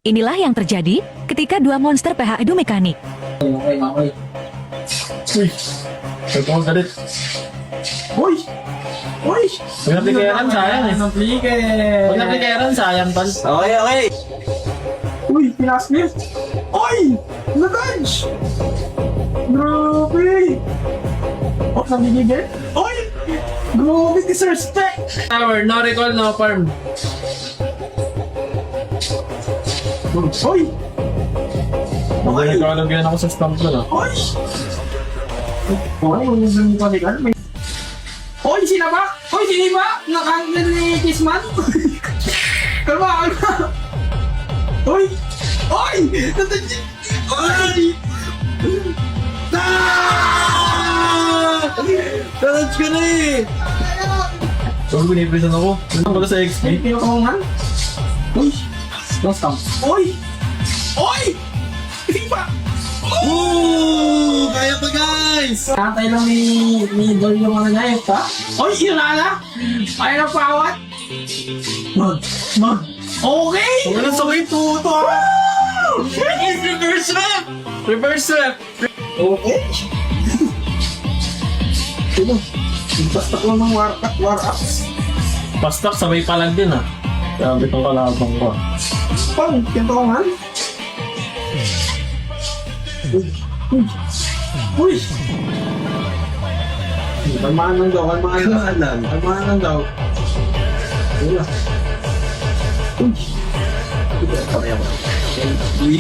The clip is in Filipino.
Inilah yang terjadi ketika dua monster PH Edu Mekanik. Okay. Uy! Ito ang galit. Uy! Uy! Huwag naplikeran, sayang eh. Huwag naplikeran, sayang tol. Okay. Uy! Pinas niya! Uy! Nag-dodge! Grabe! Oh, nabibigay? Uy! Grabe, disrespect! Tower, no recall, no farm. Uy! Okay, nagkalagyan ako sa stamp ko na. Uy! Okay, kung yung palikan, may... Uy, sinaba! Uy, siniba! Nakanggan ni Kisman! Kalma! Uy! Uy! Uy! Touch ka na eh! So, biniprisan ako. Ano ba sa XP? Pinakangan? Uy! Yung stamp. Uy! Uy! Siniba! Woo! Kaya pa guys! Tatay lang ni Dol yung ano niya, ha? Uy, yun na! Kaya na pawat! Mag! Okay! Huwag na sabay tuto! It's reverse rep! Reverse rep! Okay! Sino? Basta ko ng war-ups. Pastak sabay palag din ah. Sabi itong kalabang ko. Pang, kinto ko man. Uy! Kalmahan lang daw, kalmahan lang. Kalmahan lang daw. Wala. Uy! Uy!